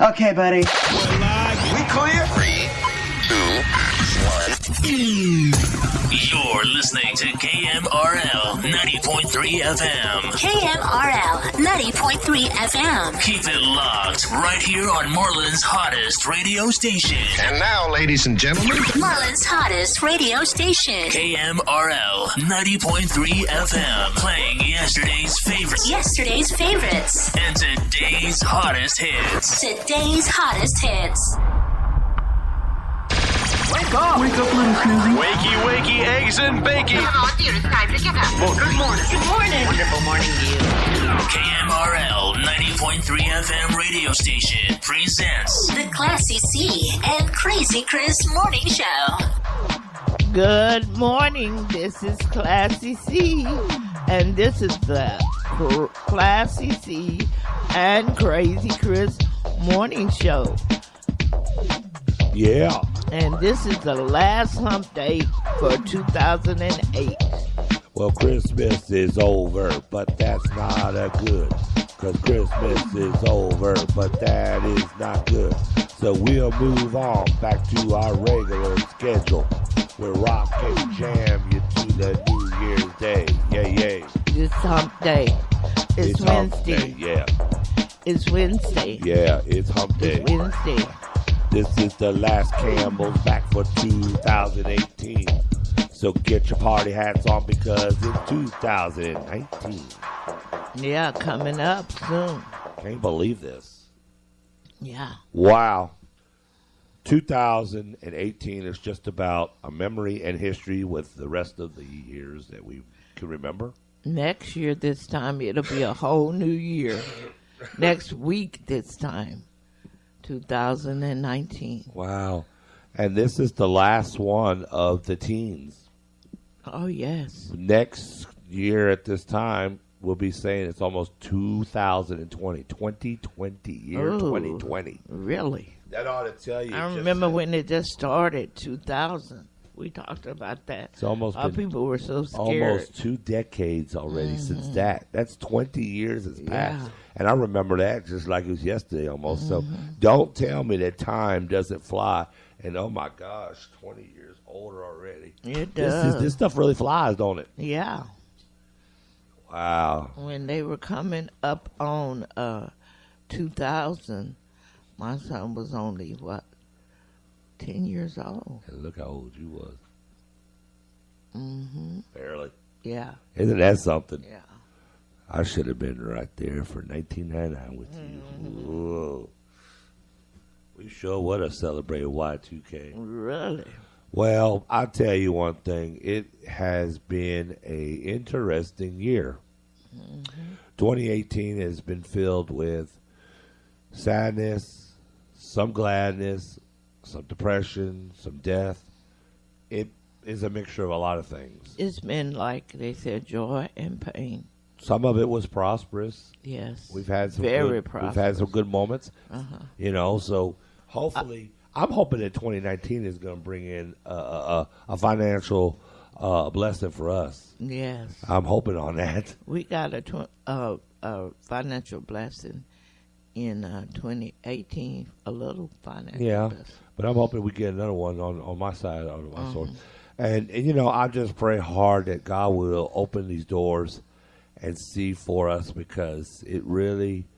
Okay, buddy. We're live. We clear? 3, 2, 1. You're listening to KMRL 90.3 FM. KMRL 90.3 FM. Keep it locked right here on Marlin's hottest radio station. And now, ladies and gentlemen, Marlin's hottest radio station. KMRL 90.3 FM. Playing yesterday's favorites. Yesterday's favorites. And today's hottest hits. Today's hottest hits. Wake up, little Susie. Wakey, wakey, eggs and bacon. Come on, dear, it's time to get up. Well, good morning. Good morning. Wonderful morning to you. KMRL 90.3 FM radio station presents The Classy C and Crazy Chris Morning Show. Good morning. This is Classy C, and this is the Classy C and Crazy Chris Morning Show. Yeah. And this is the last hump day for 2008. Well, Christmas is over, but that's not a good. Because Christmas is over, but that is not good. So we'll move on back to our regular schedule. We'll rock and jam you to the New Year's Day. Yay. This hump day. It's Wednesday. Hump day, yeah. It's Wednesday. Yeah, it's hump day. It's Wednesday. This is the last Campbell's back for 2018. So get your party hats on because it's 2019. Yeah, coming up soon. Can't believe this. Yeah. Wow. 2018 is just about a memory and history with the rest of the years that we can remember. Next year, this time, it'll be a whole new year. Next week, this time, 2019. Wow. And this is the last one of the teens. Oh, yes. Next year at this time, we'll be saying it's almost 2020. 2020, year Ooh, 2020. Really? That ought to tell you. I remember when it just started, 2000. We talked about that. It's almost Our been people were so scared. almost 2 decades already since that. That's 20 years has passed. Yeah. And I remember that just like it was yesterday almost. So don't tell me that time doesn't fly. And oh my gosh, 20 years older already. It does. This stuff really flies, don't it? Yeah. Wow. When they were coming up on 2000, my son was only, 10 years old. And look how old you was. Mm-hmm. Barely. Yeah. Isn't that something? Yeah. I should have been right there for 1999 with you. Whoa. We sure would have celebrated Y2K. Really? Well, I'll tell you one thing. It has been a interesting year. 2018 has been filled with sadness, some gladness, some depression, some death. It is a mixture of a lot of things. It's been like they said, joy and pain. Some of it was prosperous. Yes. We've had some very good, prosperous. We've had some good moments. Uh-huh. So hopefully, I'm hoping that 2019 is going to bring in a financial blessing for us. Yes. I'm hoping on that. We got a financial blessing in 2018, a little financial blessing. But I'm hoping we get another one on my side of my sword. And I just pray hard that God will open these doors and see for us, because it really,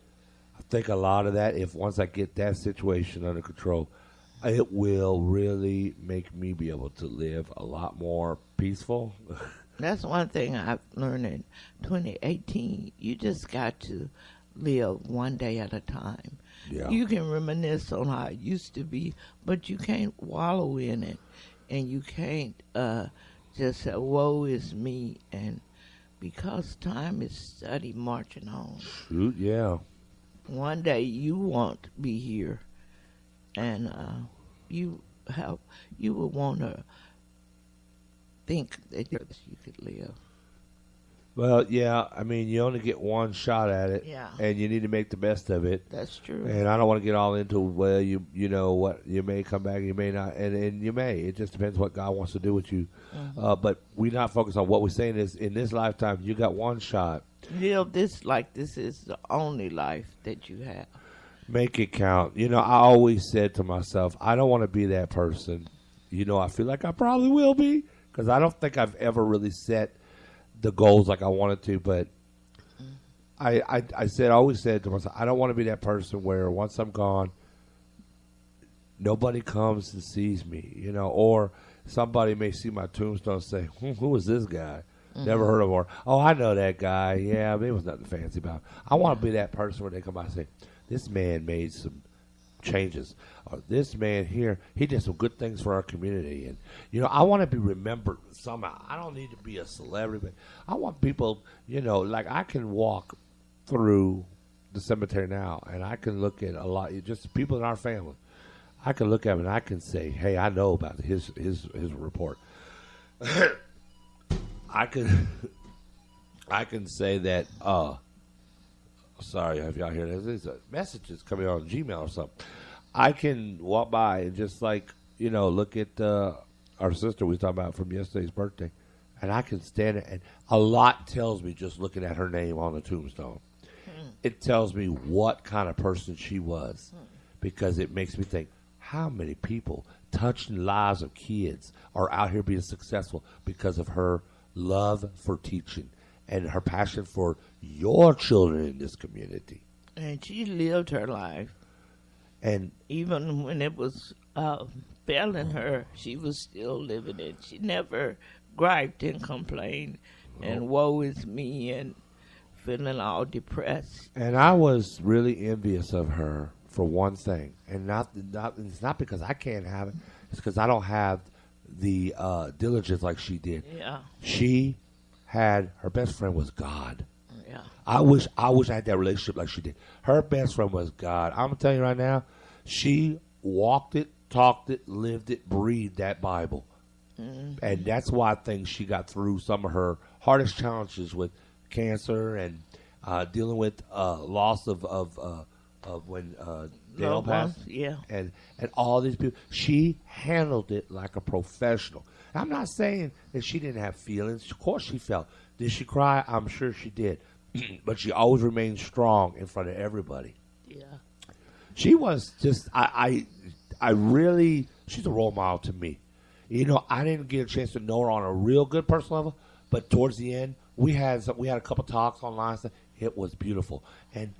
I think a lot of that, if once I get that situation under control, it will really make me be able to live a lot more peaceful. That's one thing I've learned in 2018. You just got to live one day at a time. Yeah. You can reminisce on how it used to be, but you can't wallow in it. And you can't just say, woe is me. And because time is steady marching on. Shoot, yeah. One day you won't be here. And you will want to think that you could live. Well, yeah, I mean, you only get one shot at it, Yeah. and you need to make the best of it. That's true. And I don't want to get all into, well, you know what, you may come back, you may not, and you may. It just depends what God wants to do with you. But we're not focused on what we're saying is, in this lifetime, you got one shot. Live this like this is the only life that you have. Make it count. You know, I always said to myself, I don't want to be that person. You know, I feel like I probably will be because I don't think I've ever really set the goals like I wanted to. But I always said to myself, I don't want to be that person where once I'm gone, nobody comes and sees me, you know, or somebody may see my tombstone and say, who is this guy? Never heard of him. Or, oh, I know that guy. Yeah, there was nothing fancy about him. I want to be that person where they come by and say, this man made some changes. Or this man here, he did some good things for our community. And, you know, I want to be remembered somehow. I don't need to be a celebrity, but I want people, you know, like I can walk through the cemetery now and I can look at a lot, just people in our family. I can look at him and I can say, hey, I know about his report. I can say that, sorry if y'all hear this. There's a messages coming on Gmail or something. I can walk by and just like, you know, look at our sister we talked about from yesterday's birthday. And I can stand it. And a lot tells me just looking at her name on the tombstone. It tells me what kind of person she was. Because it makes me think, how many people touching the lives of kids are out here being successful because of her love for teaching and her passion for your children in this community. And she lived her life. And even when it was failing her, she was still living it. She never griped and complained and woe is me and feeling all depressed. And I was really envious of her for one thing. And it's not because I can't have it. It's because I don't have the diligence like she did. Yeah. She had, her best friend was God. Yeah. I wish I had that relationship like she did. Her best friend was God. I'm telling you right now, she walked it, talked it, lived it, breathed that Bible. Mm-hmm. And that's why I think she got through some of her hardest challenges with cancer and dealing with loss of when Dale passed. Yeah. And all these people. She handled it like a professional. I'm not saying that she didn't have feelings. Of course she felt. Did she cry? I'm sure she did. But she always remained strong in front of everybody. Yeah. She was just, I really, she's a role model to me. You know, I didn't get a chance to know her on a real good personal level, but towards the end, we had a couple talks online. It was beautiful. And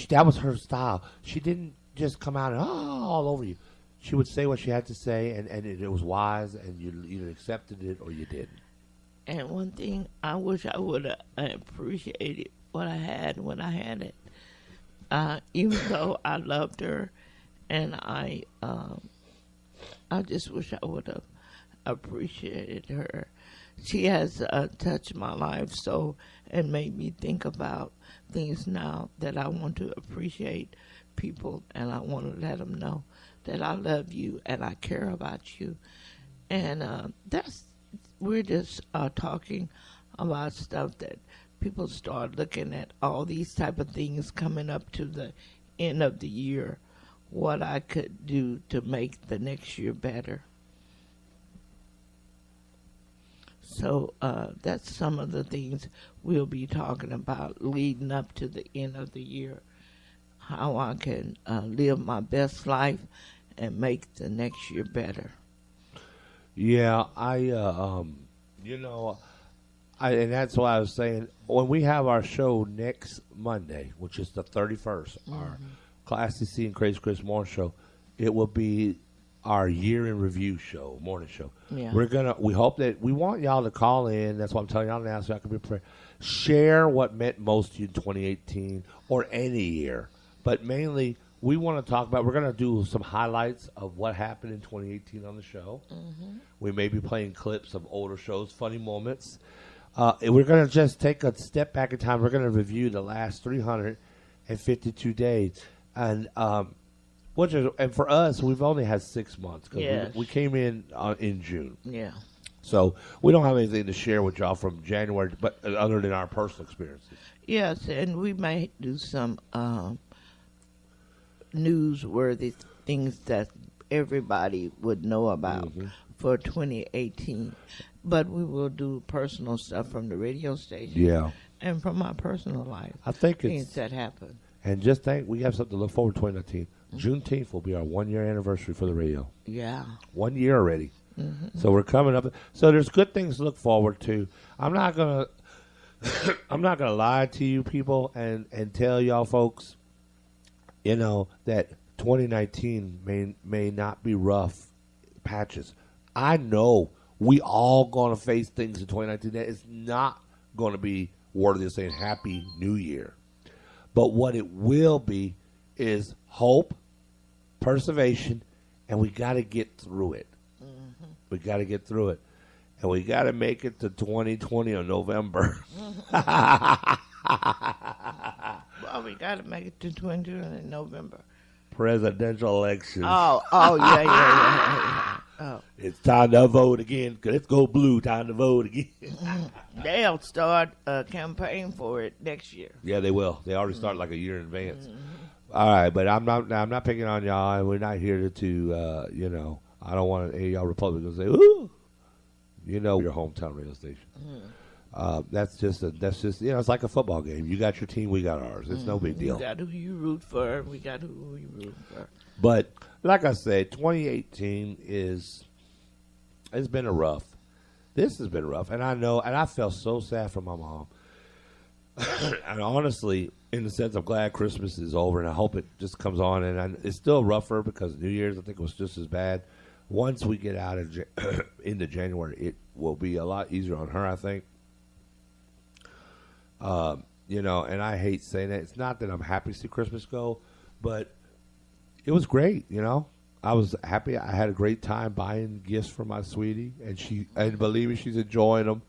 that was her style. She didn't just come out and, all over you. She would say what she had to say, and it was wise, and you either accepted it or you didn't. And one thing I wish I would have appreciated what I had when I had it. Even though I loved her, and I just wish I would have appreciated her. She has touched my life so and made me think about things now that I want to appreciate people, and I want to let them know that I love you and I care about you. And we're just talking about stuff that people start looking at, all these type of things coming up to the end of the year, what I could do to make the next year better. So that's some of the things we'll be talking about leading up to the end of the year, how I can live my best life and make the next year better. Yeah, and that's why I was saying, when we have our show next Monday, which is the 31st, our Classy C and Crazy Chris morning show, it will be our year in review show, morning show. Yeah. We hope that, we want y'all to call in. That's what I'm telling y'all now, so I can be prepared. Share what meant most to you in 2018 or any year. But mainly, we want to talk about, we're going to do some highlights of what happened in 2018 on the show. Mm-hmm. We may be playing clips of older shows, funny moments. We're going to just take a step back in time. We're going to review the last 352 days. And for us, we've only had 6 months because we came in June. Yeah. So we don't have anything to share with y'all from January, but other than our personal experiences. Yes, and we might do some newsworthy things that everybody would know about for 2018. But we will do personal stuff from the radio station. Yeah. And from my personal life. I think things that happen. And just think, we have something to look forward to 2019. Juneteenth will be our 1-year anniversary for the radio. Yeah. 1 year already. So we're coming up. So there's good things to look forward to. I'm not gonna lie to you people and tell y'all folks, that 2019 may not be rough patches. I know we all gonna face things in 2019 that is not gonna be worthy of saying Happy New Year. But what it will be is hope, preservation, and we got to get through it. We got to get through it. And we got to make it to 2020 in November. Well, we got to make it to 2020 in November. Presidential elections. Yeah. Oh. It's time to vote again. Let's go blue. Time to vote again. They'll start a campaign for it next year. Yeah, they will. They already start like a year in advance. All right, but I'm not picking on y'all, and we're not here to I don't want any of y'all Republicans to say, ooh, your hometown radio station. That's just it's like a football game. You got your team, we got ours. It's no big deal. We got who you root for. We got who we root for. But like I said, 2018 it's been this has been rough, and I know, and I felt so sad for my mom. And honestly, in the sense, I'm glad Christmas is over, and I hope it just comes on. And it's still rougher because New Year's, I think, was just as bad. Once we get out of into January, it will be a lot easier on her, I think. And I hate saying that. It's not that I'm happy to see Christmas go, but it was great, I was happy. I had a great time buying gifts for my sweetie, and believe me, she's enjoying them.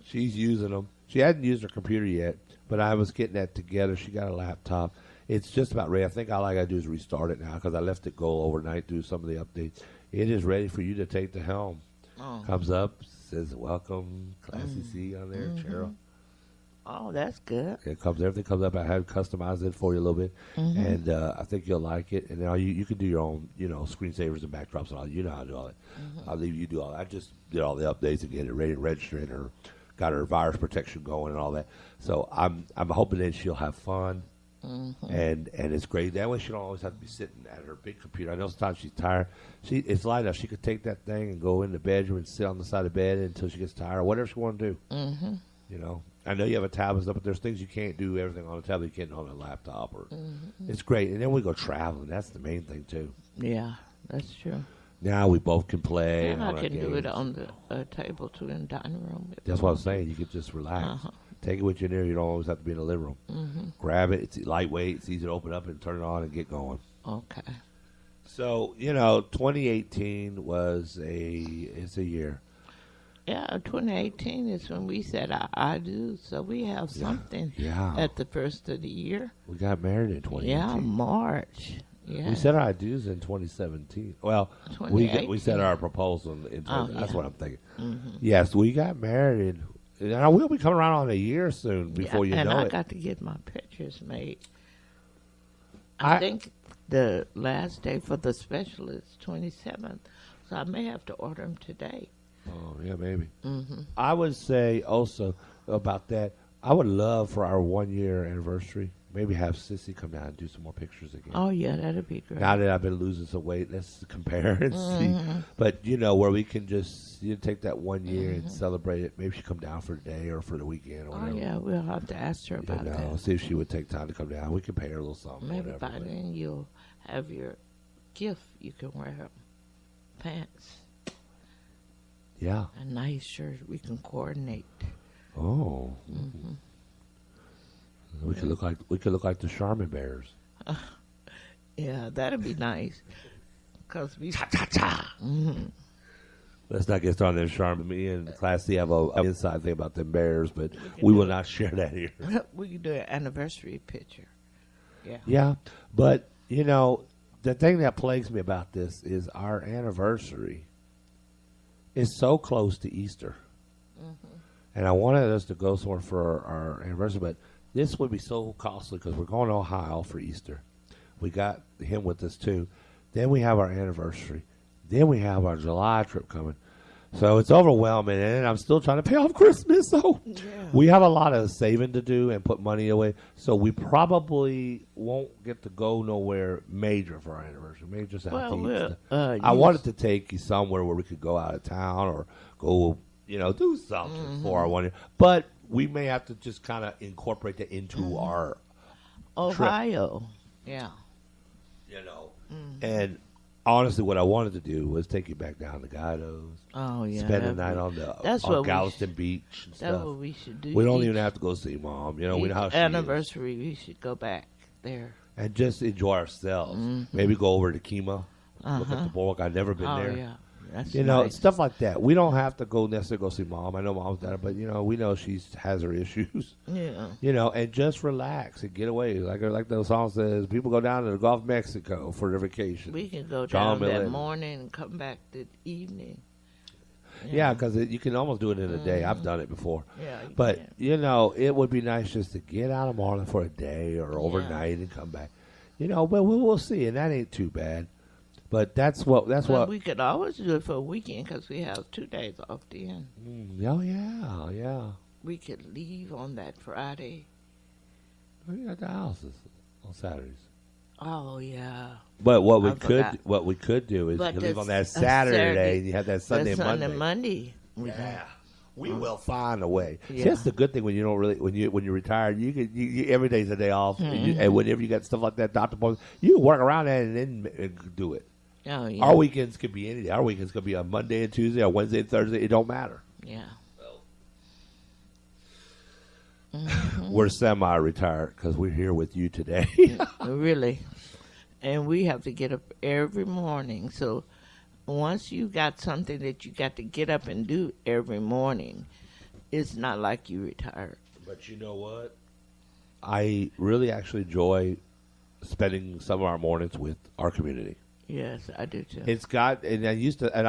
She's using them. She hadn't used her computer yet, but I was getting that together. She got a laptop. It's just about ready. I think all I got to do is restart it now because I left it go overnight, do some of the updates. It is ready for you to take the helm. Comes up, says, welcome, Classy C on there, Cheryl. Oh, that's good. Everything comes up. I had customized it for you a little bit, and I think you'll like it. And now you can do your own, screensavers and backdrops and all. You know how to do all that. I'll leave you do all that. I just did all the updates and get it ready to register it, or got her virus protection going and all that. So I'm hoping that she'll have fun, and it's great. That way she don't always have to be sitting at her big computer. I know sometimes she's tired. It's light enough. She could take that thing and go in the bedroom and sit on the side of the bed until she gets tired, or whatever she want to do. I know you have a tablet and stuff, but there's things you can't do everything on a tablet you can't do on a laptop. It's great. And then we go traveling. That's the main thing, too. Yeah, that's true. Now we both can play. And I can do it on the table, too, in the dining room. That's what I was saying. You can just relax. Take it with you in there. You don't always have to be in the living room. Grab it. It's lightweight. It's easy to open up and turn it on and get going. Okay. So, 2018 it's a year. Yeah, 2018 is when we said I do, so we have something at the first of the year. We got married in 2018. Yeah, March. Yeah. We said our dues in 2017. Well, we said our proposal in 20, that's what I'm thinking. Yes, we got married, and we'll be coming around on a year soon before you know it. And I got to get my pictures made. I think the last day for the special is 27th, so I may have to order them today. Oh, yeah, maybe. I would say also about that, I would love for our 1 year anniversary, maybe have Sissy come down and do some more pictures again. Oh, yeah, that'd be great. Now that I've been losing some weight, let's compare and see. But, where we can just take that 1 year and celebrate it. Maybe she come down for a day or for the weekend or whatever. Oh, yeah, we'll have to ask her about that. See if she would take time to come down. We can pay her a little something. Maybe by then you'll have your gift. You can wear her pants. Yeah. A nice shirt. We can coordinate. Oh. We could look like the Charmin Bears. Yeah, that'd be nice. Cause we. Let's not get started on Charmin. Me and Class C have an inside thing about them bears, but we will not share that here. We can do an anniversary picture. Yeah. Yeah, but the thing that plagues me about this is our anniversary is so close to Easter. And I wanted us to go somewhere for our anniversary, but this would be so costly because we're going to Ohio for Easter. We got him with us too. Then we have our anniversary. Then we have our July trip coming. So it's overwhelming, and I'm still trying to pay off Christmas. So we have a lot of saving to do and put money away. So we probably won't get to go nowhere major for our anniversary. Maybe just out to eat. I wanted to take you somewhere where we could go out of town or go, do something for our 1 year. But we may have to just kind of incorporate that into our Ohio. Trip. Yeah. And honestly, what I wanted to do was take you back down to Guido's. Oh, yeah. Spend the night on Galveston Beach and stuff. That's what we should do. We don't even have to go see Mom. We know how she anniversary, is. We should go back there. And just enjoy ourselves. Maybe go over to Kima. Look at the boardwalk. I've never been there. Yeah. That's nice. Stuff like that. We don't have to go necessarily go see Mom. I know Mom's there, but we know she has her issues. Yeah. And just relax and get away. Like the song says, people go down to the Gulf of Mexico for their vacation. We can go down that morning and come back that evening. Yeah, because you can almost do it in a day. I've done it before. Yeah, but it would be nice just to get out of Marlin for a day or overnight and come back. But we'll see, and that ain't too bad. But that's what we could always do it for a weekend because we have 2 days off then. Oh yeah. We could leave on that Friday. We got the houses on Saturdays. Oh yeah. But what we could do is you leave on that Saturday and you have that Sunday Monday. Yeah. We will find a way. Yeah. See, that's the good thing when you don't really when you're retired. You every day's a day off, and whenever you got stuff like that, doctor appointments, you can work around that and then do it. Oh, yeah. Our weekends could be any day. Our weekends could be a Monday and Tuesday or Wednesday and Thursday. It don't matter. Yeah. We're semi-retired because we're here with you today. Really. And we have to get up every morning. So once you got something that you got to get up and do every morning, it's not like you retired. But you know what? I really actually enjoy spending some of our mornings with our community. Yes, I do too. I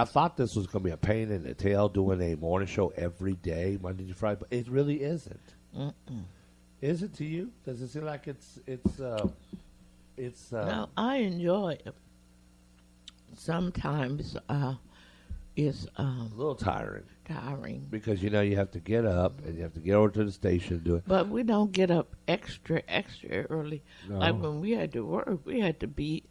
thought this was going to be a pain in the tail doing a morning show every day, Monday to Friday, but it really isn't. Is it to you? Does it seem like it's No, I enjoy it. Sometimes it's a little tiring. Because you have to get up and you have to get over to the station and do it. But we don't get up extra early. No. Like when we had to work, we had to be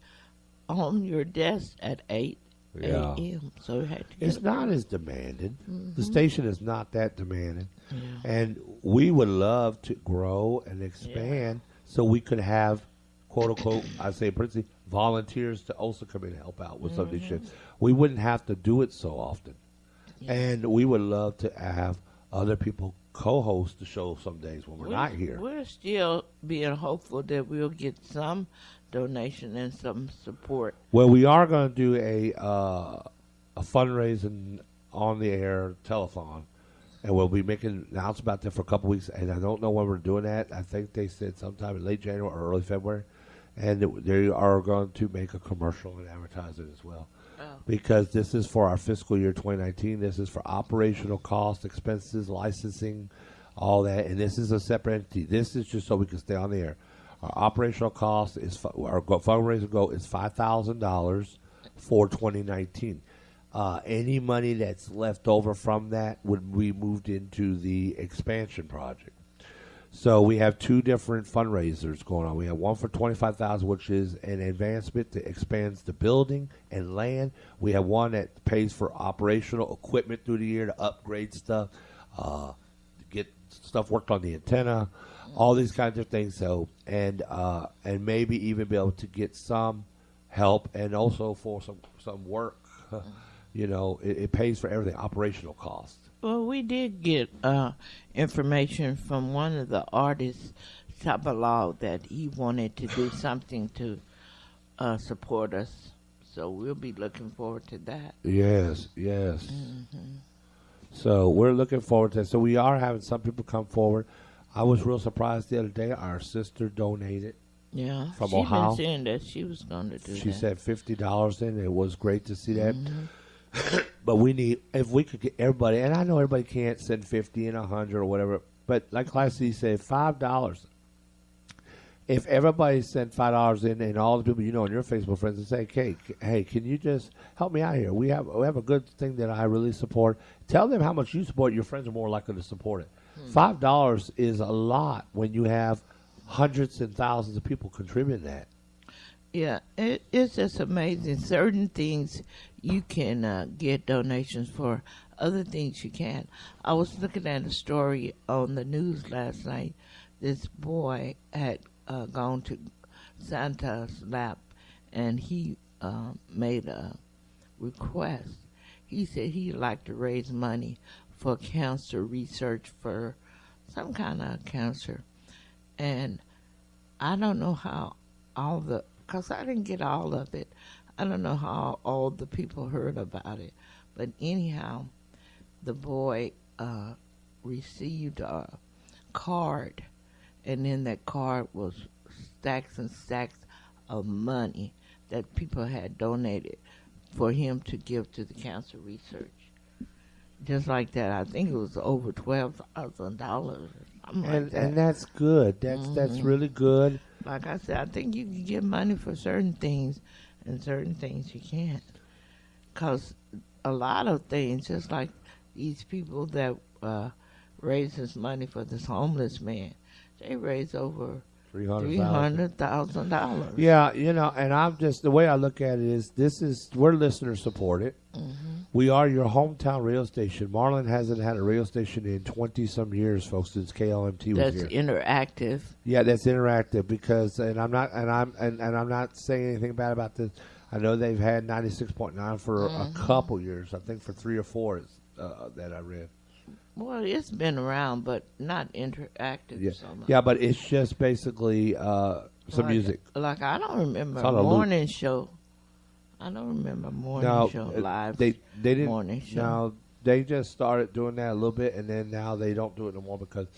on your desk at 8 a.m. So we had to get It's not as demanding. The station is not that demanding. Yeah. And we would love to grow and expand so we could have, quote unquote, I say principally, volunteers to also come in and help out with some of these shifts. We wouldn't have to do it so often. Yeah. And we would love to have other people co-host the show some days when we're not here. We're still being hopeful that we'll get some donation and some support. Well, we are going to do a fundraising on the air telethon, and we'll be making announcements about that for a couple weeks. And I don't know when we're doing that. I think they said sometime in late January or early February, and they are going to make a commercial and advertise it as well. Because this is for our fiscal year 2019. This is for operational costs, expenses, licensing, all that. And this is a separate entity. This is just so we can stay on the air. Our operational cost is our fundraising goal is $5,000 for 2019. Any money that's left over from that would be moved into the expansion project. So we have two different fundraisers going on. We have one for $25,000, which is an advancement that expands the building and land. We have one that pays for operational equipment through the year to upgrade stuff, to get stuff worked on the antenna, all these kinds of things. So and maybe even be able to get some help and also for some work. It pays for everything, operational costs. Well, we did get information from one of the artists, Sabalal, that he wanted to do something to support us. So we'll be looking forward to that. Yes. So we're looking forward to that. So we are having some people come forward. I was real surprised the other day. Our sister donated. Yeah, from Ohio. She's been saying that she was going to do that. She said $50 in. It was great to see that. But we need, if we could get everybody, and I know everybody can't send 50 and 100 or whatever, but like Class C said, $5. if everybody sent $5 in, and all the people you know and your Facebook friends, and say, hey, can you just help me out here? We have a good thing that I really support. Tell them how much you support. Your friends are more likely to support it. $5 is a lot when you have hundreds and thousands of people contributing that. Yeah, it's just amazing. Certain things you can get donations for, other things you can't. I was looking at a story on the news last night. This boy had gone to Santa's lap, and he made a request. He said he'd like to raise money for cancer research for some kind of cancer. And I don't know how because I didn't get all of it. I don't know how all the people heard about it. But anyhow, the boy received a card, and in that card was stacks and stacks of money that people had donated for him to give to the cancer research. Just like that, I think it was over $12,000. And that's good. That's really good. Like I said, I think you can get money for certain things, and certain things you can't. Because a lot of things, just like these people that raises money for this homeless man, they raise over $300,000. Yeah, and I'm just, the way I look at it is, we're listener supported. We are your hometown radio station. Marlin hasn't had a radio station in 20-some years, folks, since KLMT was here. That's interactive. Yeah, that's interactive because, and I'm not saying anything bad about this. I know they've had 96.9 for a couple years. I think for 3 or 4 that I read. Well, it's been around, but not interactive so much. Yeah, but it's just basically some music. Like, I don't remember a morning show. I don't remember morning show live. They didn't. Morning show. No, they just started doing that a little bit, and then now they don't do it no more because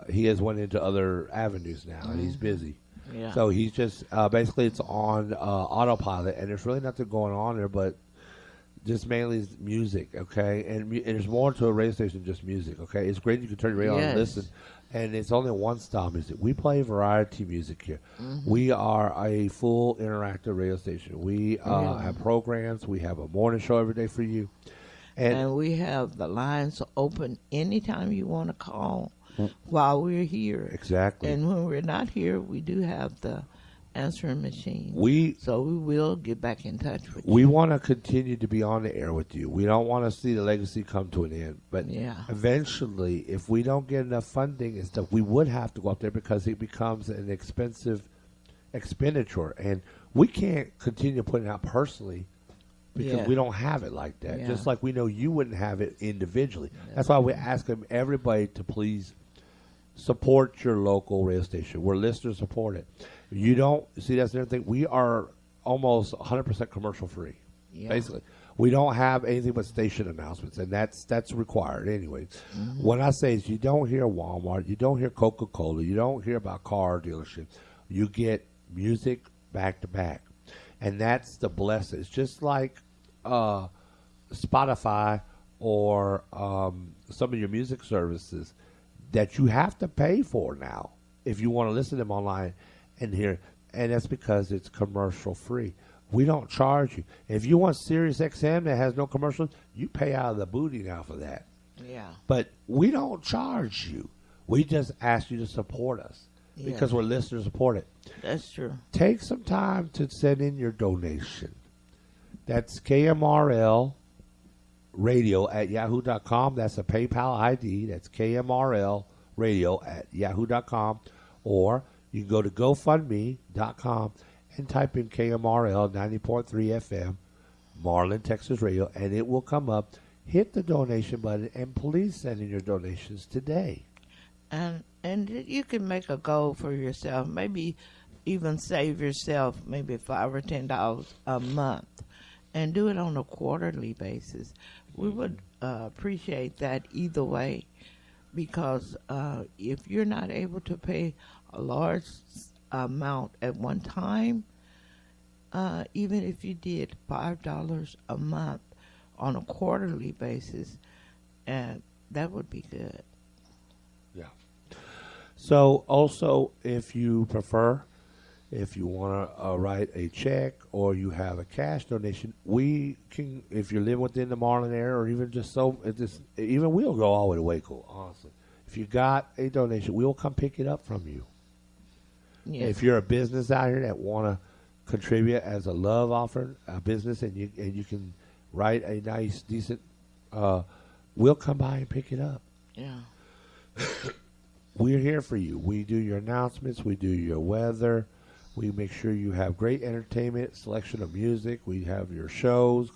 he has went into other avenues now, and he's busy. Yeah. So he's just basically it's on autopilot, and there's really nothing going on there, but just mainly music, okay? And there's more to a radio station than just music, okay? It's great you can turn your radio on and listen, and it's only one-style music. We play variety music here. We are a full interactive radio station. We have programs. We have a morning show every day for you. And we have the lines open anytime you want to call while we're here. Exactly. And when we're not here, we do have the answering machine. So we will get back in touch with you. We want to continue to be on the air with you. We don't want to see the legacy come to an end. But eventually, if we don't get enough funding and stuff, we would have to go up there because it becomes an expensive expenditure. And we can't continue putting it out personally because we don't have it like that. Just like we know you wouldn't have it individually. That's why we're asking everybody to please support your local radio station. We're listener supported. You don't see, that's another thing. We are almost 100% commercial free. Basically, we don't have anything but station announcements, and that's required anyway. What I say is, you don't hear Walmart, you don't hear Coca-Cola, you don't hear about car dealerships. You get music back to back, and that's the blessing. It's just like Spotify or some of your music services that you have to pay for now if you want to listen to them online and hear. And that's because it's commercial free. We don't charge you. If you want Sirius XM that has no commercials, you pay out of the booty now for that. Yeah. But we don't charge you. We just ask you to support us because we're listener supported. That's true. Take some time to send in your donation. That's KMRL radio at yahoo.com. That's a PayPal ID. That's KMRL radio at yahoo.com. Or you can go to GoFundMe.com and type in KMRL 90.3 FM, Marlin, Texas Radio, and it will come up. Hit the donation button, and please send in your donations today. And you can make a goal for yourself. Maybe even save yourself maybe $5 or $10 a month, and do it on a quarterly basis. We would appreciate that either way, because if you're not able to pay a large amount at one time, even if you did $5 a month on a quarterly basis, that would be good. Yeah. So also, if you prefer, if you want to write a check or you have a cash donation, we can. If you live within the Marlin area, or even just even we'll go all the way to Waco. Honestly, if you got a donation, we'll come pick it up from you. Yeah. If you're a business out here that want to contribute as a love offering, a business, and you can write a nice, decent, we'll come by and pick it up. Yeah. We're here for you. We do your announcements. We do your weather. We make sure you have great entertainment, selection of music. We have your shows.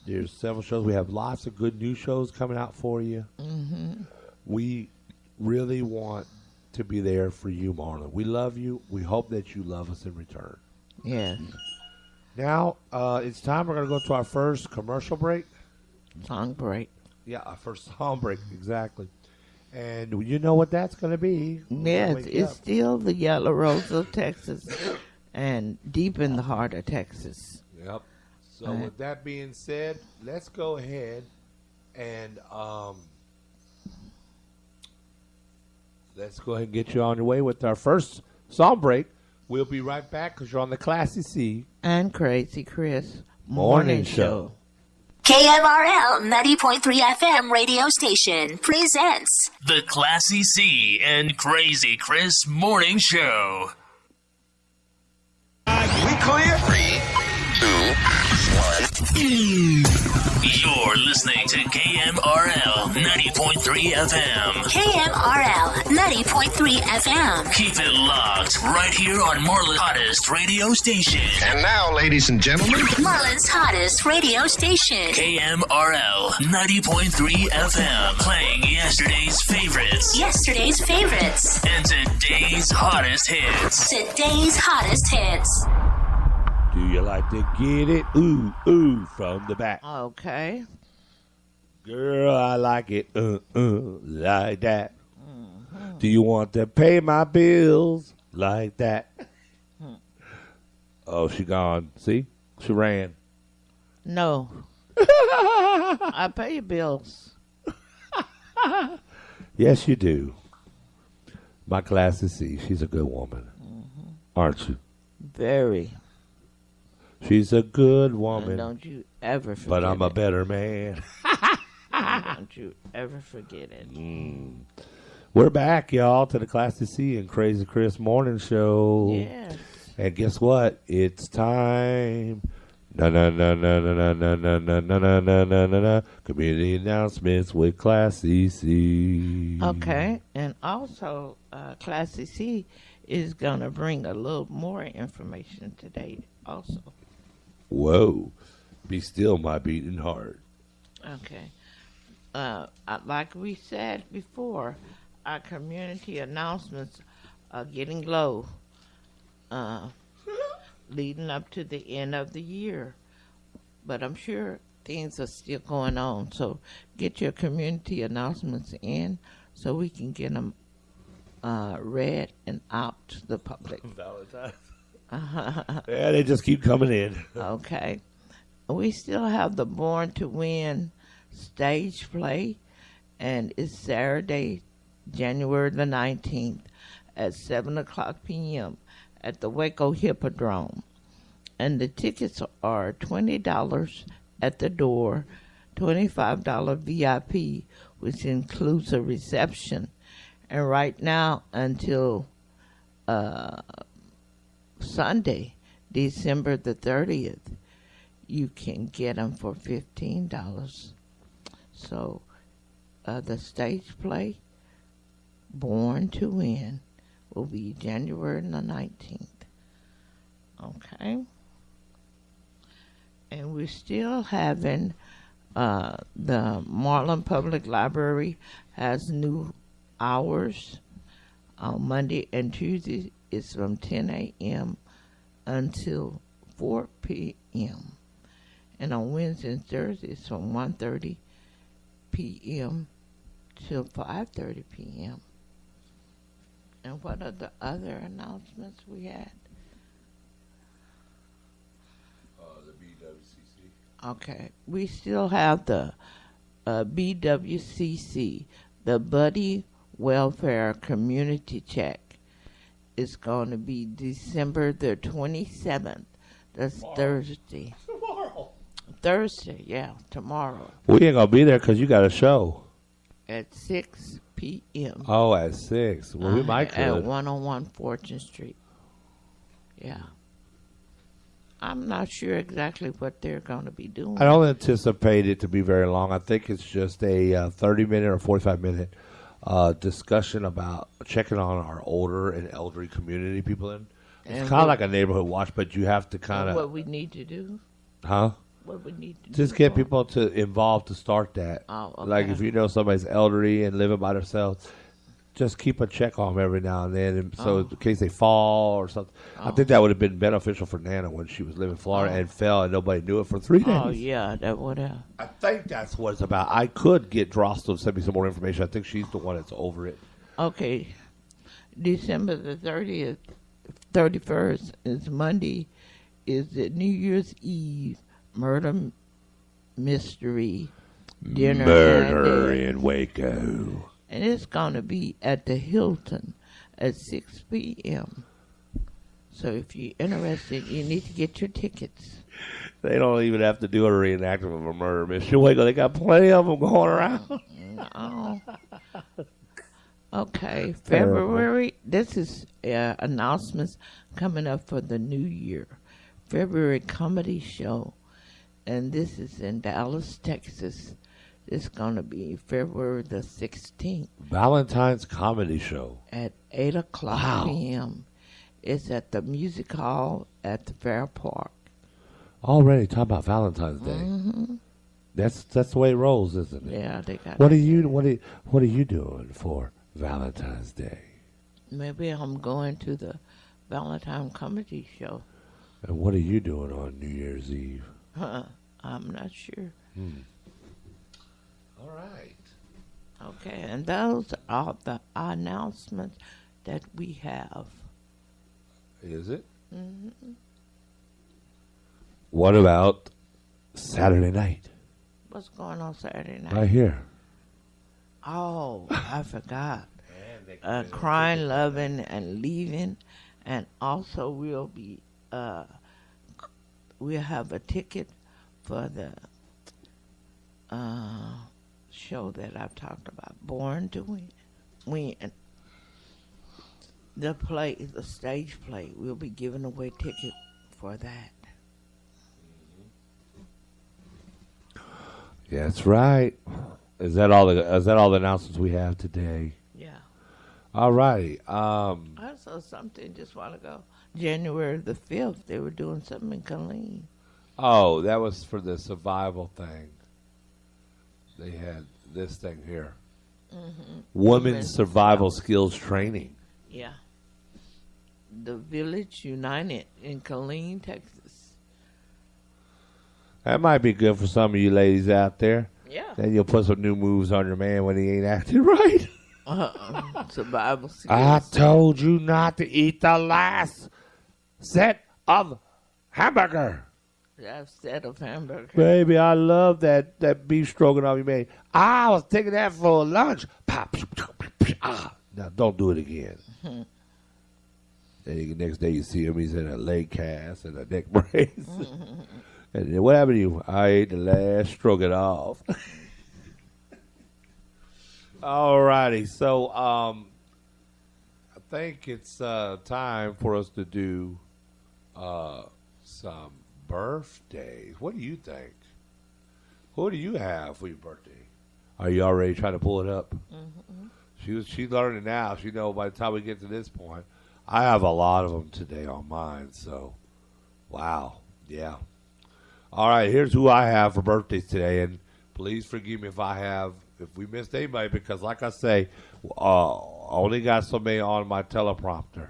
There's several shows. We have lots of good new shows coming out for you. Mm-hmm. We really want to be there for you, Marlin. We love you. We hope that you love us in return. Yes. Now, it's time. We're going to go to our first commercial break. Song break. Yeah, our first song break, exactly. And you know what that's going to be. Yes, it's still the Yellow Rose of Texas and deep in the heart of Texas. Yep. So with that being said, let's go ahead and get you on your way with our first song break. We'll be right back because you're on the Classy C and Crazy Chris Morning Show. KMRL 90.3 FM radio station presents The Classy C and Crazy Chris Morning Show. We clear? 3, 2, 1. You're listening to KMRL 90.3 FM. KMRL 90.3 FM. Keep it locked right here on Marlin's hottest radio station. And now, ladies and gentlemen, Marlin's hottest radio station. KMRL 90.3 FM. Playing yesterday's favorites. Yesterday's favorites. And today's hottest hits. Today's hottest hits. Do you like to get it? Ooh, ooh, from the back. Okay. Girl, I like it. Like that. Mm-hmm. Do you want to pay my bills like that? Oh, she gone. See? She ran. No. I pay your bills. Yes, you do. My Classy C. She's a good woman. Mm-hmm. Aren't you? Very. She's a good woman. And don't you ever forget but I'm it. a better man. Don't you ever forget it. We're back, y'all, to the Classy C and Crazy Chris Morning Show. Yes. And guess what? It's time. Community announcements with Classy C. Okay. And also, Classy C is going to bring a little more information today also. Whoa. Be still my beating heart. Okay. Like we said before, our community announcements are getting low, leading up to the end of the year. But I'm sure things are still going on. So get your community announcements in so we can get them read and out to the public. Valentine's. Yeah, they just keep coming in. Okay. We still have the Born to Win stage play, and it's Saturday, January the 19th at 7 o'clock p.m. at the Waco Hippodrome. And the tickets are $20 at the door, $25 VIP, which includes a reception. And right now until Sunday, December the 30th, you can get them for $15. So the stage play, Born to Win, will be January the 19th. Okay? And we're still having the Marlin Public Library has new hours on Monday and Tuesday. It's from 10 a.m. until 4 p.m. And on Wednesday and Thursday, it's from 1:30 p.m. till 5:30 p.m. And what are the other announcements we had? The BWCC. Okay. We still have the BWCC, the Buddy welfare community check is going to be December the 27th. That's Thursday. Tomorrow. Thursday, yeah, tomorrow We ain't going to be there because you got a show. at 6 p.m. Oh, at 6. Well, we might At could. 101 Fortune Street. Yeah. I'm not sure exactly what they're going to be doing. I don't anticipate it to be very long. I think it's just a 30-minute or 45-minute discussion about checking on our older and elderly community people in. It's And kind of what- like a neighborhood watch, but you have to kind What of, we need to do? huh? What we need to Just do get for- people to involved to start that. Oh, Like okay. if you know somebody's elderly and living by themselves, just keep a check on them every now and then, and so in case they fall or something. I think that would have been beneficial for Nana when she was living in Florida and fell and nobody knew it for 3 days. Oh, yeah, that would have. I think that's what it's about. I could get Drossel to send me some more information. I think she's the one that's over it. Okay. December the 30th, 31st is Monday, is the New Year's Eve murder mystery dinner. Murder and in Waco. And it's going to be at the Hilton at 6 p.m. So if you're interested, you need to get your tickets. They don't even have to do a reenactment of a murder mystery. Waco, they got plenty of them going around. Oh. Okay, Terrible. February. This is announcements coming up for the new year. February comedy show, and this is in Dallas, Texas. It's going to be February the 16th Valentine's comedy show. at 8 o'clock Wow. p.m. It's at the Music Hall at the Fair Park. Already talking about Valentine's Day. That's the way it rolls, isn't it? Yeah, they got What are you doing for Valentine's Day? Maybe I'm going to the Valentine comedy show. And what are you doing on New Year's Eve? I'm not sure. All right. Okay, and those are the announcements that we have. Is it? What about Saturday night? What's going on Saturday night? Right here. Oh, I forgot. Crying, Loving, and Leaving. And also we'll have a ticket for the show that I've talked about, Born to Win. The play, the stage play, we'll be giving away tickets for that. Yeah, that's right. Is that all the announcements we have today? Yeah. All righty. I saw something just a while ago. January the 5th, they were doing something in Killeen. Oh, that was for the survival thing. They had this thing here. Women's survival skills training. Yeah. The Village United in Killeen, Texas. That might be good for some of you ladies out there. Yeah. Then you'll put some new moves on your man when he ain't acting right. Survival skills. I told you not to eat the last set of hamburger. That set of hamburger. Baby, I love that beef stroganoff you made. I was taking that for lunch. Pop. Now, don't do it again. Then the next day you see him, he's in a leg cast and a neck brace. And then what happened to you? I ate the last stroganoff. All righty. So I think it's time for us to do some birthdays. What do you think? Who do you have for your birthday? Are you already trying to pull it up? She's learning now. She know by the time we get to this point. I have a lot of them today on mine. So, wow. Yeah. All right, here's who I have for birthdays today, and please forgive me if we missed anybody, because like I say, I only got so many on my teleprompter.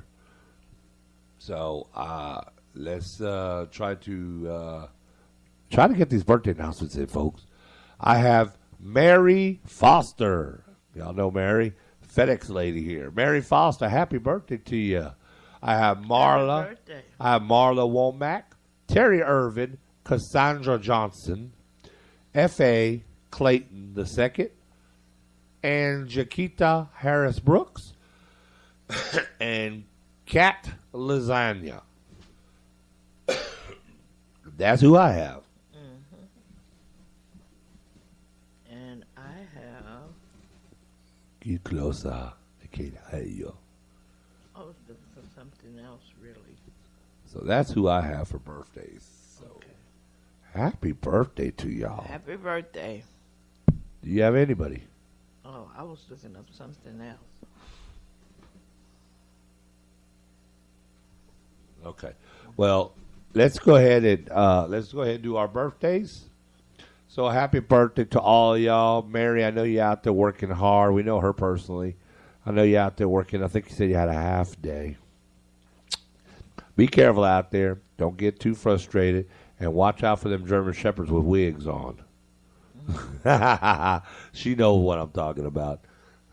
So let's try to get these birthday announcements in, folks. I have Mary Foster. Y'all know Mary, FedEx lady here. Mary Foster, happy birthday to you. I have Marla. Happy birthday. I have Marla Womack, Terry Irvin, Cassandra Johnson, F.A. Clayton II, and Jaquita Harris Brooks, and Cat Lasagna. That's who I have. And I have. Get closer. I can't hear you. I was looking for something else, really. So that's who I have for birthdays. So happy birthday to y'all. Happy birthday. Do you have anybody? Oh, I was looking up something else. Okay. Well, let's go ahead and do our birthdays. So happy birthday to all of y'all. Mary, I know you're out there working hard. We know her personally. I know you're out there working. I think you said you had a half day. Be careful out there. Don't get too frustrated. And watch out for them German Shepherds with wigs on. She knows what I'm talking about.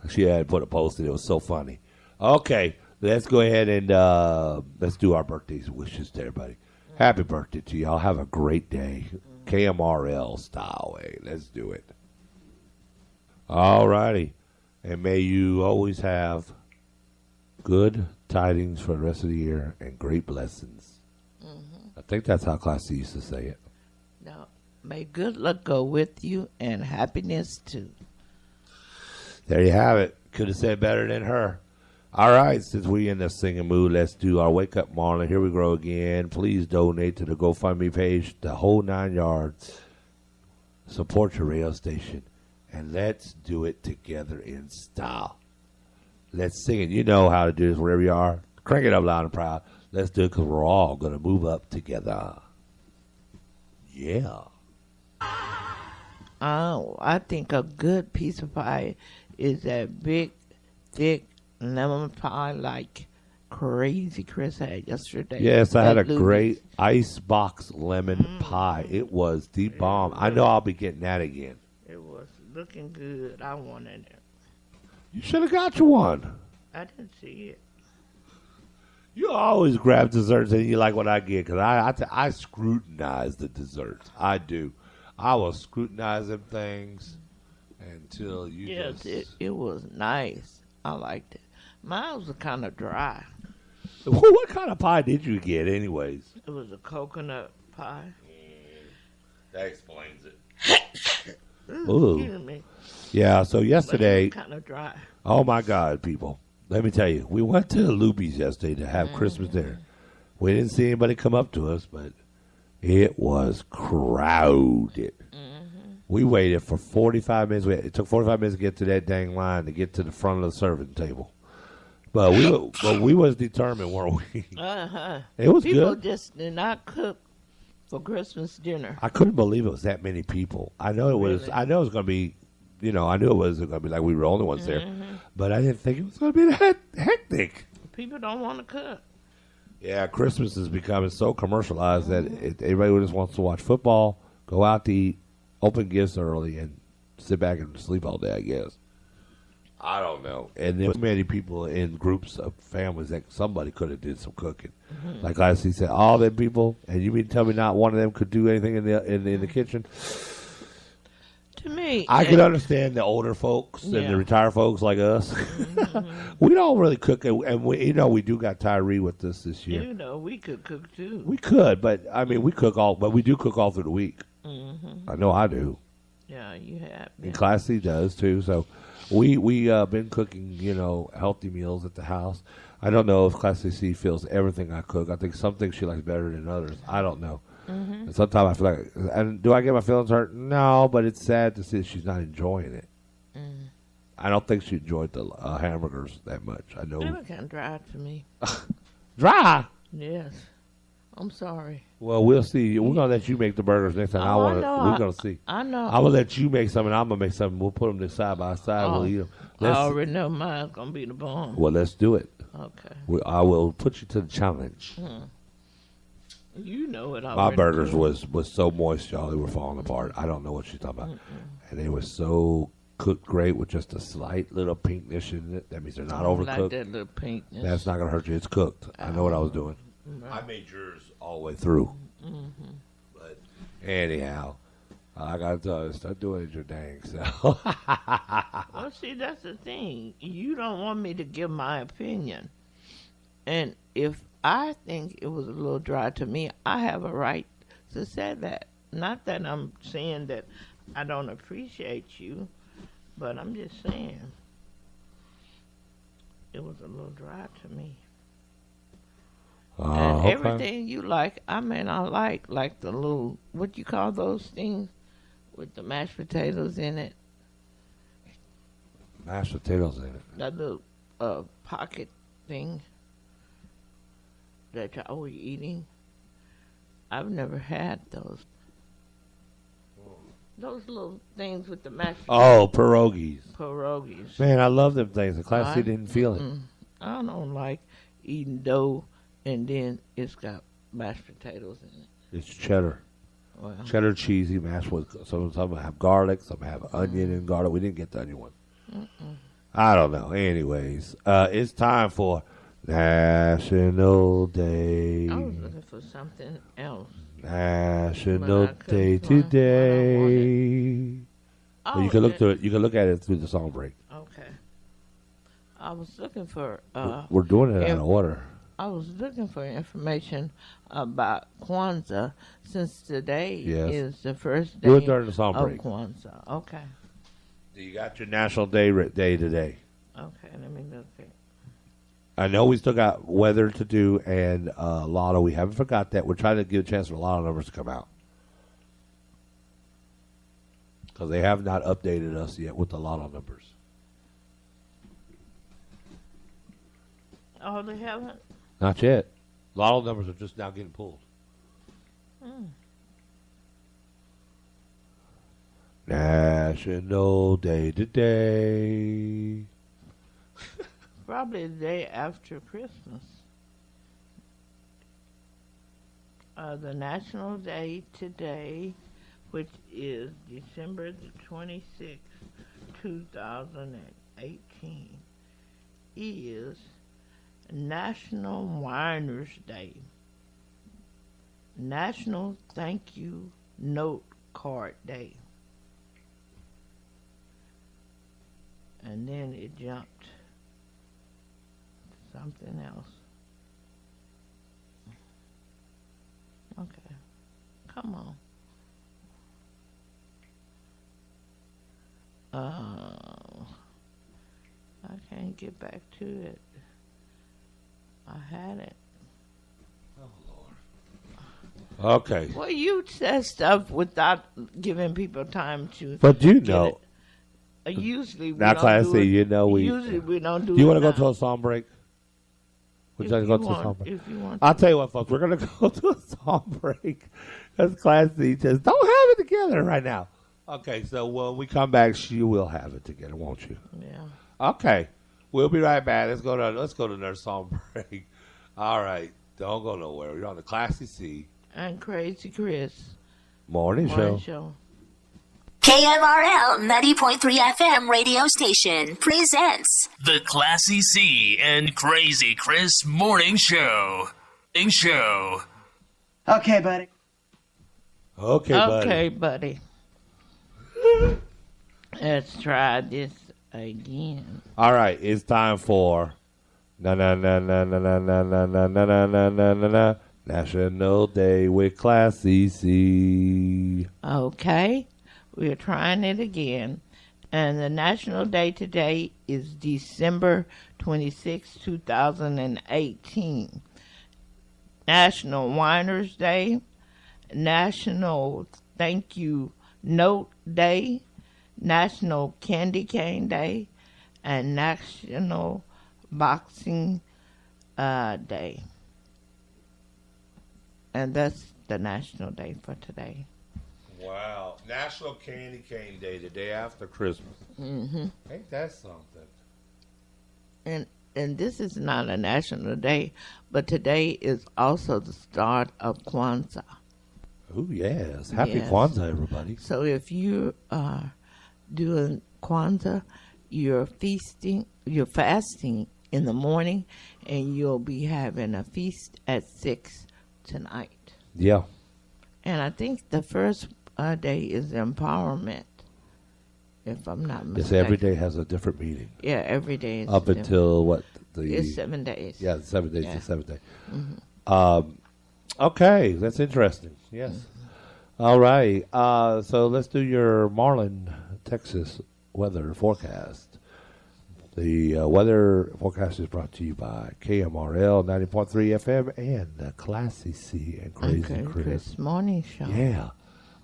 She had put a post in. It was so funny. Okay, let's go ahead and let's do our birthdays wishes to everybody. Happy birthday to y'all. Have a great day. KMRL style. Hey, let's do it. All righty. And may you always have good tidings for the rest of the year and great blessings. I think that's how Class C used to say it. Now, may good luck go with you and happiness too. There you have it. Could have said better than her. All right, since we in the singing mood, let's do our Wake Up Marlin. Here we go again. Please donate to the GoFundMe page, the whole 9 yards. Support your radio station, and let's do it together in style. Let's sing it. You know how to do this wherever you are. Crank it up loud and proud. Let's do it because we're all going to move up together. Yeah. Oh, I think a good piece of pie is that big, thick lemon pie like Crazy Chris had yesterday. Yes, I had a Luby's. great icebox lemon pie. It was the bomb. I know I'll be getting that again. It was looking good. I wanted it. You should have got you one. I didn't see it. You always grab desserts and you like what I get because I scrutinize the desserts. I do. I will scrutinize them things until you Yes, just... it was nice. I liked it. Mine was kind of dry. What kind of pie did you get anyways? It was a coconut pie. That explains it. Ooh, excuse me. Yeah, so yesterday... Kind of dry. Oh, my God, people. Let me tell you, we went to Luby's yesterday to have Christmas dinner. We didn't see anybody come up to us, but it was crowded. We waited for 45 minutes. It took 45 minutes to get to that dang line to get to the front of the serving table. But we was determined, weren't we? It was People good. just did not cook for Christmas dinner. I couldn't believe it was that many people. I know it was. Really? I know it was going to be. You know, I knew it was going to be like we were the only ones there, but I didn't think it was going to be that hectic. People don't want to cook. Yeah, Christmas is becoming so commercialized that everybody just wants to watch football, go out to eat, open gifts early, and sit back and sleep all day, I guess. I don't know. And there were many people in groups of families that somebody could have did some cooking. Like I said, all them people, and you mean to tell me not one of them could do anything in the kitchen? To me, I could understand the older folks and the retired folks like us. We don't really cook, and we do got Tyree with us this year. You know, we could cook too. We could, but I mean, we do cook all through the week. I know I do. Yeah, you have. And Class C does too. So we been cooking, healthy meals at the house. I don't know if Class C feels everything I cook. I think some things she likes better than others. I don't know. And sometimes I feel like, and do I get my feelings hurt? No, but it's sad to see she's not enjoying it. I don't think she enjoyed the hamburgers that much. I know. They were kind of dry to me. Dry? Yes. I'm sorry. Well, we'll see. We're gonna let you make the burgers next time. We're gonna see. I know. I'm gonna let you make some, and I'm gonna make some. We'll put them side by side. We'll eat them. I already know mine's gonna be the bomb. Well, let's do it. Okay. I will put you to the challenge. You know it already. My burgers was so moist, y'all. They were falling apart. I don't know what she's talking about. And they were so cooked great with just a slight little pinkness in it. That means they're not overcooked. Like that little pinkness. That's not going to hurt you. It's cooked. I know what I was doing. I made yours all the way through. But anyhow, I got to tell you, start doing it your dang self. Well, see, that's the thing. You don't want me to give my opinion. And if I think it was a little dry to me, I have a right to say that. Not that I'm saying that I don't appreciate you, but I'm just saying it was a little dry to me. And Okay. everything you like, I mean, I like the little, what you call those things with the mashed potatoes in it, Mashed potatoes in it. that little pocket thing that y'all were eating. I've never had those. Those little things with the mashed Oh, pierogies. pierogies. Man, I love them things. The Class C I- didn't feel it. I don't like eating dough and then it's got mashed potatoes in it. It's cheddar. Well, Cheddar cheesy mashed with some have garlic, some have onion and garlic. We didn't get the onion one. I don't know. Anyways, it's time for National Day. I was looking for something else. National But I couldn't Day find what I today. Well, you can look through it. You can look at it through the song break. Okay. I was looking for We're doing it out if- of order. I was looking for information about Kwanzaa since today Yes. is the first Do it day during the song of break. Kwanzaa. Okay. You got your National Day today. Okay, let me look at I know we still got weather to do and lotto. We haven't forgot that. We're trying to give a chance for a lot of numbers to come out because they have not updated us yet with the lotto numbers. Oh, they haven't? Not yet. Lotto numbers are just now getting pulled. National Day today. Probably the day after Christmas. The National Day today, which is December the 26th, 2018, is National Winers Day. National Thank You Note Card Day. And then it jumped to something else. Okay. Come on. I can't get back to it. I had it. Okay. Well, you said stuff without giving people time to. But you get know, it. Usually we now don't Class do C, it. you know we. Usually we don't do. Do you want want to go to a song break? Would If you like to you go to a want- song break? if you want I'll tell you what, folks. We're going to go to a song break because Class C just don't have it together right now. Okay, so when we come back, she will have it together, won't you? Yeah. Okay, we'll be right back. Let's go to another song break. All right, don't go nowhere. We're on the Classy C And Crazy Chris. morning Morning show. show. KMRL 90.3 FM radio station presents The Classy C and Crazy Chris Morning Show. Okay, buddy. Okay, buddy. Okay, buddy. Let's try this again. All right, it's time for National Day with Classy C. Okay, we're trying it again. And the National Day today is December 26, 2018. National Winers Day, National Thank You Note Day, National Candy Cane Day, and National Boxing Day. And that's the National Day for today. Wow. National Candy Cane Day, the day after Christmas. Mm-hmm. Ain't that something? And this is not a national day, but today is also the start of Kwanzaa. Oh, yes. Happy Yes. Kwanzaa, everybody. So if you are doing Kwanzaa, you're fasting in the morning, and you'll be having a feast at 6 tonight. Yeah. And I think the first day is empowerment, if I'm not mistaken. Yes, every day has a different meaning. Yeah, every day is Up until what? It's 7 days. Yeah, 7 days Yeah. to 7 day. Okay, that's interesting. Yes. All right. So let's do your Marlin, Texas weather forecast. The weather forecast is brought to you by KMRL 90.3 FM and the Classy C and Crazy Chris. Morning Show. Yeah.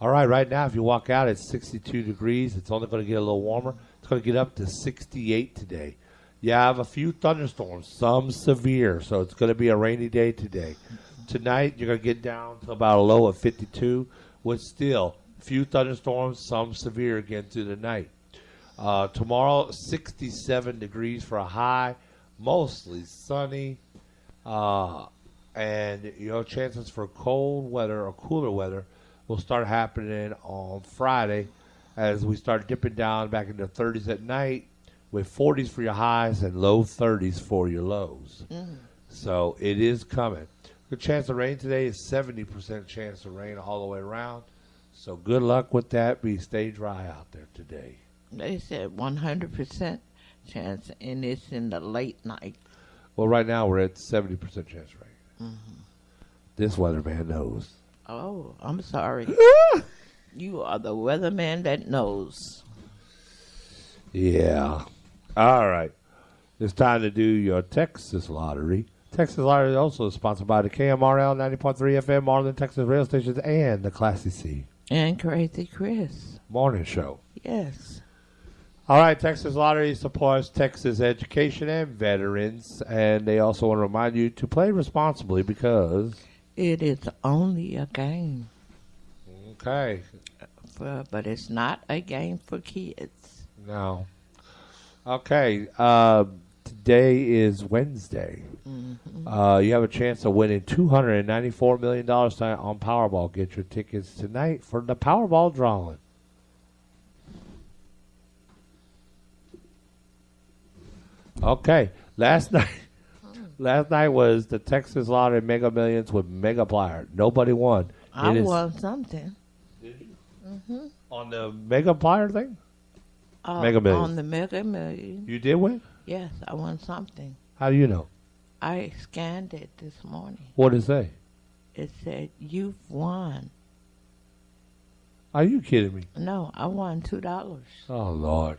All right, right now, if you walk out, it's 62 degrees. It's only going to get a little warmer. It's going to get up to 68 today. You have a few thunderstorms, some severe, so it's going to be a rainy day today. Tonight, you're going to get down to about a low of 52, with still a few thunderstorms, some severe again through the night. Tomorrow, 67 degrees for a high, mostly sunny, and your chances for cold weather or cooler weather will start happening on Friday as we start dipping down back into 30s at night with 40s for your highs and low 30s for your lows. So it is coming. The chance of rain today is 70% chance of rain all the way around. So good luck with that. Stay dry out there today. They said 100% chance, and it's in the late night. Well, right now we're at 70% chance of rain. This weatherman knows. Oh, I'm sorry. You are the weatherman that knows. Yeah. All right. It's time to do your Texas Lottery. Texas Lottery is also sponsored by the KMRL 90.3 FM, Marlin, Texas rail stations, and the Classy C. And Crazy Chris. Morning Show. Yes. All right, Texas Lottery supports Texas education and veterans, and they also want to remind you to play responsibly because it is only a game. Okay. But it's not a game for kids. No. Okay. Today is Wednesday. You have a chance of winning $294 million tonight on Powerball. Get your tickets tonight for the Powerball drawing. Okay. Last night was the Texas Lottery Mega Millions with Mega Plier. Nobody won. I won something. Did you? On the Mega Plier thing? Mega Millions. On the Mega Millions. You did win? Yes, I won something. How do you know? I scanned it this morning. What did it say? It said, you've won. Are you kidding me? No, I won $2. Oh, Lord.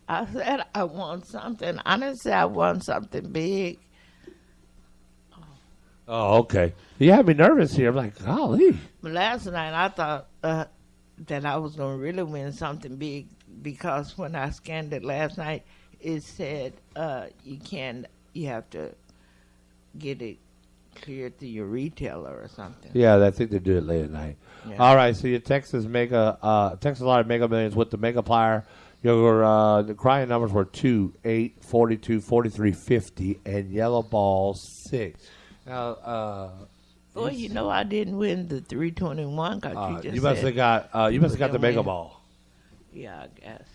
I said I won something. I didn't say I won something big. Oh, okay. You had me nervous here. I'm like, golly. But last night I thought that I was going to really win something big because when I scanned it last night, it said you have to get it cleared to your retailer or something. Yeah, I think they do it late at night. Yeah. All right, so your Texas Lottery Mega Millions with the Mega Plier. Your the crying numbers were 2, 8, 42, 43, 50, and yellow ball 6. Now, well, you know I didn't win the 321 because you must have got the Mega Ball. Yeah, I guess.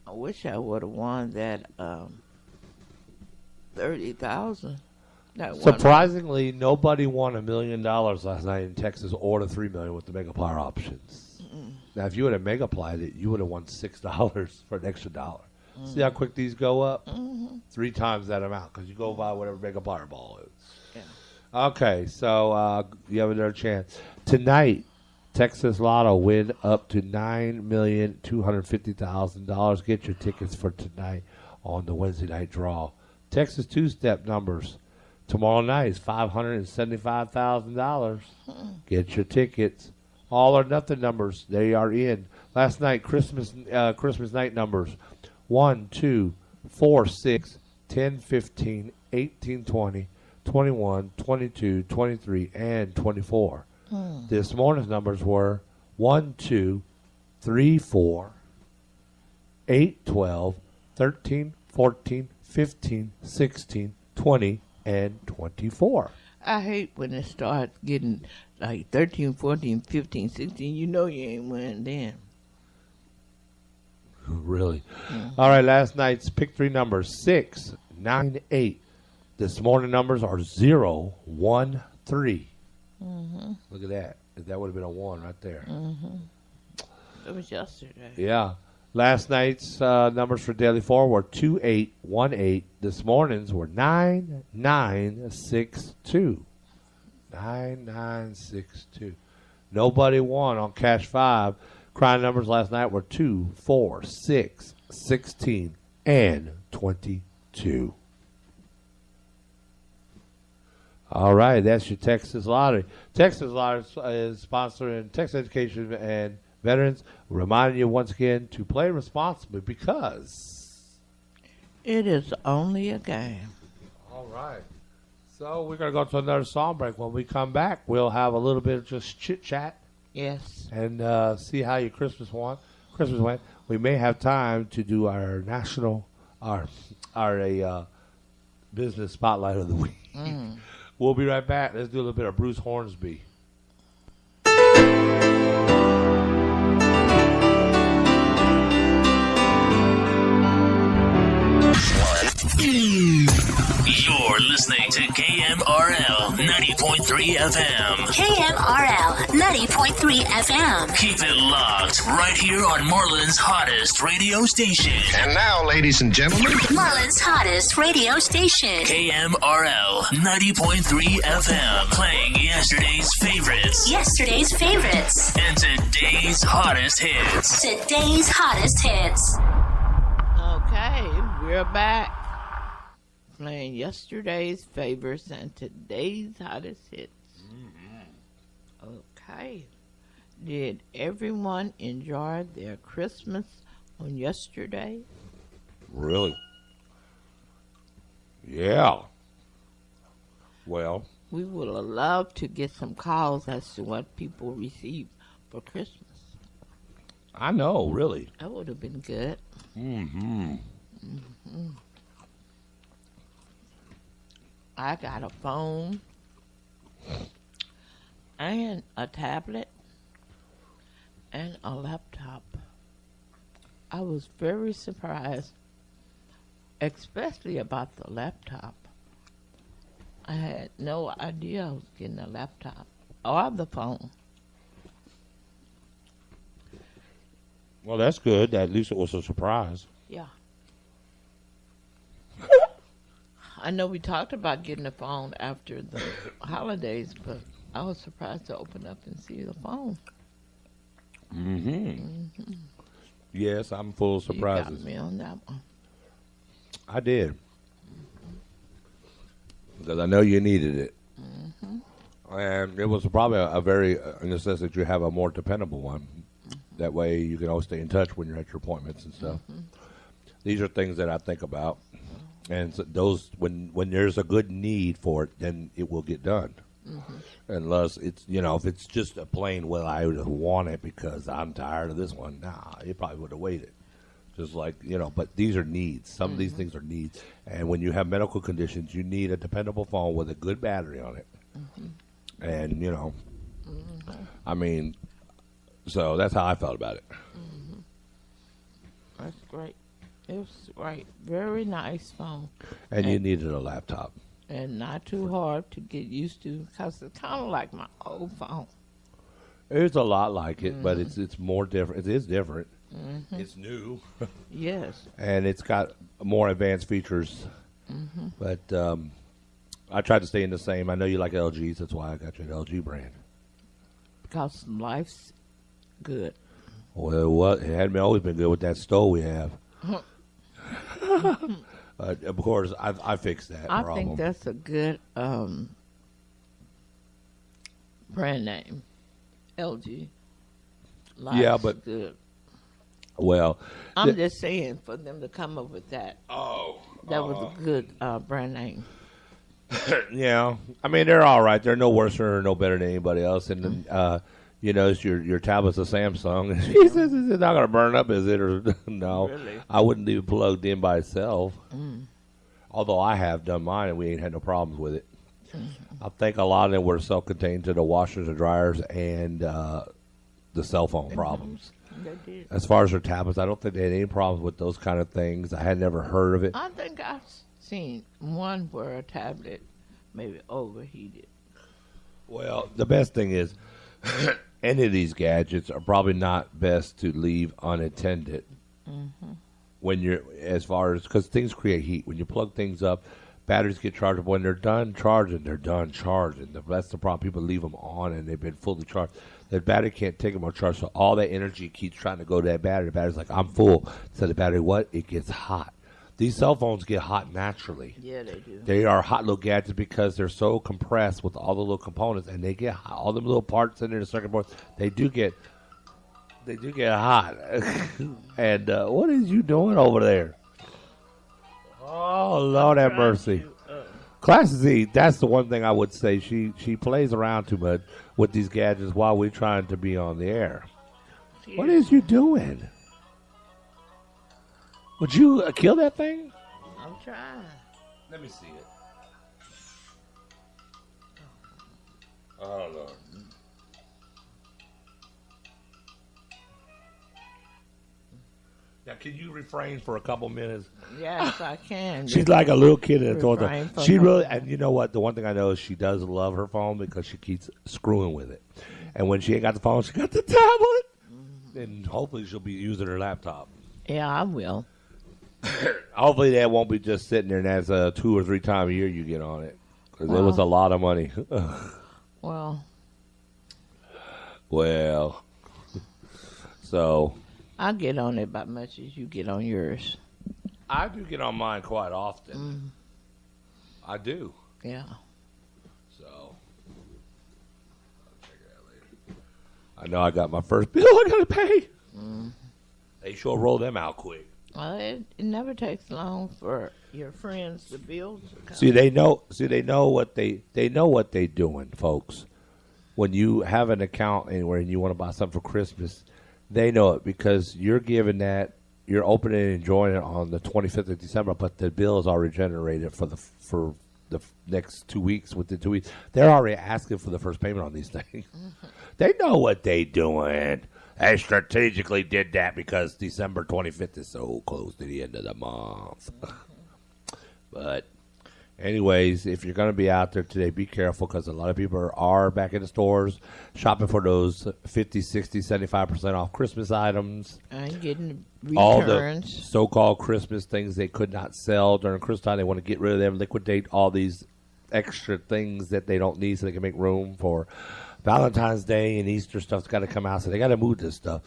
I wish I would have won that 30,000. Surprisingly, nobody won $1 million last night in Texas or the $3 million with the Mega Plier options. Now, if you would have Mega Plied it, you would have won $6 for an extra $1. See how quick these go up? 3 times that amount because you go buy whatever Mega Plier ball is. Yeah. Okay, so you have another chance. Tonight, Texas Lotto win up to $9,250,000. Get your tickets for tonight on the Wednesday night draw. Texas two-step numbers. Tomorrow night is $575,000. Get your tickets. All or nothing numbers, they are in. Last night, Christmas night numbers. 1, 2, 4, 6, 10, 15, 18, 20, 21, 22, 23, and 24. This morning's numbers were 1, 2, 3, 4, 8, 12, 13, 14, 15, 16, 20, and 24. I hate when it starts getting like 13, 14, 15, 16. You know you ain't winning then. Really? All right, last night's pick 3 numbers, 6, 9, 8. This morning numbers are 0, 1, 3. Look at that. That would have been a 1 right there. It was yesterday. Yeah. Last night's numbers for Daily 4 were 2818. This morning's were 9962. 9962. Nobody won on Cash 5. Crime numbers last night were 2, 4, 6, 16, and 22. All right, that's your Texas Lottery. Texas Lottery is sponsoring Texas Education and Veterans, reminding you once again to play responsibly because it is only a game. All right. So we're going to go to another song break. When we come back, we'll have a little bit of just chit-chat. Yes. And see how your Christmas went. We may have time to do our business spotlight of the week. We'll be right back. Let's do a little bit of Bruce Hornsby. You're listening to KMRL 90.3 FM. KMRL 90.3 FM. Keep it locked right here on Marlin's hottest radio station. And now, ladies and gentlemen, Marlin's hottest radio station. KMRL 90.3 FM. Playing yesterday's favorites. Yesterday's favorites. And today's hottest hits. Today's hottest hits. Okay, we're back. Playing yesterday's favorites and today's hottest hits. Okay. Did everyone enjoy their Christmas on yesterday? Really? Yeah. Well, We would have loved to get some calls as to what people received for Christmas. I know, really. That would have been good. I got a phone and a tablet and a laptop. I was very surprised, especially about the laptop. I had no idea I was getting a laptop or the phone. Well, that's good. At least it was a surprise. Yeah. I know we talked about getting a phone after the holidays, but I was surprised to open up and see the phone. Yes, I'm full of surprises. You got me on that one. I did. Because I know you needed it. And it was probably a very necessity to have a more dependable one. That way you can always stay in touch when you're at your appointments and stuff. These are things that I think about. And so those, when there's a good need for it, then it will get done. Unless it's, if it's just a plain, well, I would want it because I'm tired of this one. Nah, it probably would have waited. Just like, but these are needs. Some of these things are needs. And when you have medical conditions, you need a dependable phone with a good battery on it. And, I mean, so that's how I felt about it. That's great. It was great. Very nice phone. And you needed a laptop. And not too hard to get used to because it's kind of like my old phone. It's a lot like it, but it's more different. It is different. It's new. Yes. And it's got more advanced features. But I tried to stay in the same. I know you like LGs. That's why I got you an LG brand. Because life's good. Well, it hadn't always been good with that stove we have. Of course, I fixed that problem. I think that's a good brand name. LG. Life's Yeah, but good. Well, I'm just saying for them to come up with that. Oh, that was a good brand name. Yeah, I mean they're all right. They're no worse or no better than anybody else. And then, it's your tablet's a Samsung. He says it's not going to burn up, is it? Or no, Really? I wouldn't leave it plugged in by itself. Although I have done mine and we ain't had no problems with it. I think a lot of them were self-contained to the washers and dryers and the cell phone problems. They did. As far as their tablets, I don't think they had any problems with those kind of things. I had never heard of it. I think I've seen one where a tablet maybe overheated. Well, the best thing is any of these gadgets are probably not best to leave unattended. When you're, as far as, because things create heat. When you plug things up, batteries get charged up. When they're done charging, they're done charging. That's the problem. People leave them on and they've been fully charged. The battery can't take them on charge, so all that energy keeps trying to go to that battery. The battery's like, I'm full. So the battery, what? It gets hot. These cell phones get hot naturally. Yeah, they do. They are hot little gadgets because they're so compressed with all the little components, and they get hot. All the little parts in there, the circuit boards, they do get hot. And what is you doing over there? Oh, Lord have mercy. Class Z, that's the one thing I would say. She plays around too much with these gadgets while we're trying to be on the air. What is you doing? Would you kill that thing? I'm trying. Let me see it. Oh, Lord. Now, can you refrain for a couple minutes? Yes, I can. She's like a little kid in the Refrain toilet. from She her. really, and you know what? The one thing I know is she does love her phone because she keeps screwing with it. And when she ain't got the phone, she got the tablet. And hopefully she'll be using her laptop. Yeah, I will. Hopefully that won't be just sitting there and that's 2 or 3 times a year you get on it. Because it was a lot of money. Well. So. I get on it about much as you get on yours. I do get on mine quite often. I do. Yeah. So. I'll check it out later. I know I got my first bill I got to pay. They sure roll them out quick. Well, it never takes long for your friends to build. See, they know what they know what they're doing, folks. When you have an account anywhere and you want to buy something for Christmas, they know it because you're giving that, you're opening and enjoying it on the 25th of December, but the bill is already generated for the next 2 weeks. Within 2 weeks, they're already asking for the first payment on these things. They know what they're doing. They strategically did that because December 25th is so close to the end of the month. But anyways, if you're going to be out there today, be careful because a lot of people are back in the stores shopping for those 50, 60, 75% off Christmas items. And getting All the returns. so-called Christmas things they could not sell during Christmas time. They want to get rid of them, liquidate all these extra things that they don't need so they can make room for Valentine's Day and Easter stuff's got to come out, so they got to move this stuff.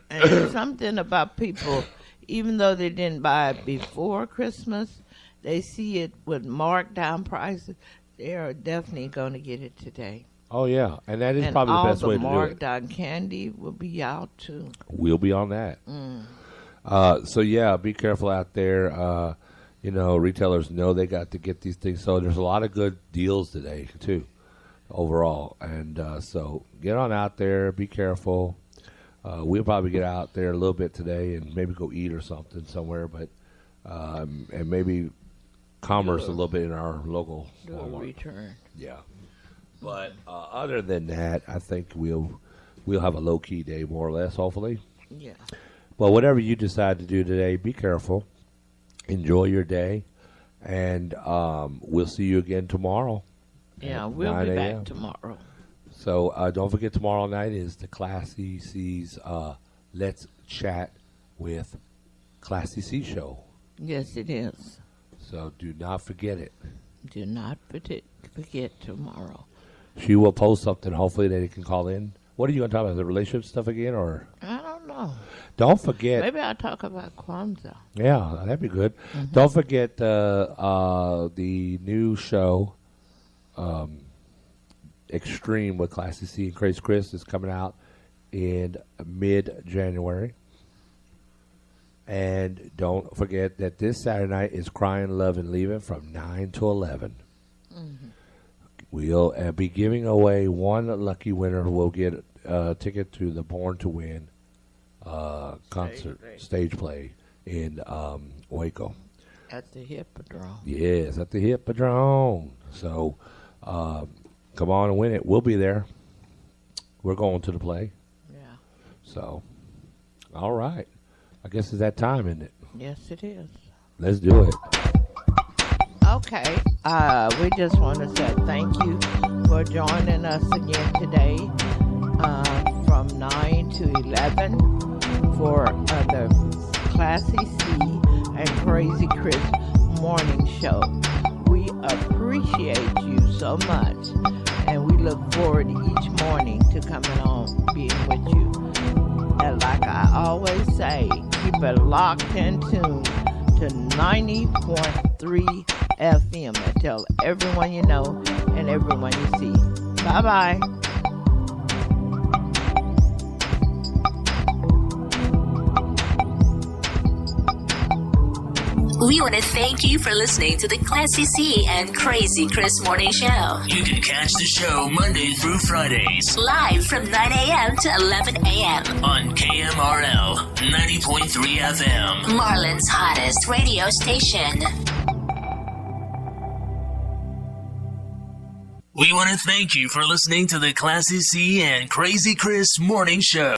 And there's something about people, even though they didn't buy it before Christmas, they see it with marked down prices. They are definitely going to get it today. Oh, yeah, and that is And probably the all best way to do marked it. down candy will be out, too. We'll be on that. So, yeah, be careful out there. Retailers know they got to get these things. So there's a lot of good deals today, too, overall. And so get on out there. Be careful. We'll probably get out there a little bit today and maybe go eat or something somewhere. But and maybe commerce a little bit in our local Do a Walmart. return. Yeah. But other than that, I think we'll have a low-key day, more or less, hopefully. Yeah. Well, whatever you decide to do today, be careful. Enjoy your day. And we'll see you again tomorrow. Yeah, at we'll 9 be a.m. back tomorrow. So don't forget, tomorrow night is the Classy C's Let's Chat with Classy C show. Yes, it is. So do not forget it. Do not forget tomorrow. She will post something, hopefully, that you can call in. What are you going to talk about, the relationship stuff again? Or I don't know. don't forget. Maybe I'll talk about Kwanzaa. Yeah, that'd be good. Don't forget the new show, Extreme with Classy C and Crazy Chris is coming out in mid-January. And don't forget that this Saturday night is Crying, Love, and Leaving from 9 to 11. We'll be giving away one lucky winner who will get a ticket to the Born to Win concert, stage play in Waco. At the Hippodrome. Yes, at the Hippodrome. So come on and win it. We'll be there. We're going to the play. Yeah. So, all right. I guess it's that time, isn't it? Yes, it is. Let's do it. Okay. We just want to say thank you for joining us again today from 9 to 11 for the Classy C and Crazy Chris morning show. We appreciate you so much, and we look forward each morning to coming on, being with you. And like I always say, keep it locked and tuned to 90.3 FM and tell everyone you know and everyone you see. Bye-bye. We want to thank you for listening to the Classy C and Crazy Chris Morning Show. You can catch the show Monday through Fridays. Live from 9 a.m. to 11 a.m. on KMRL 90.3 FM. Marlin's hottest radio station. We want to thank you for listening to the Classy C and Crazy Chris Morning Show.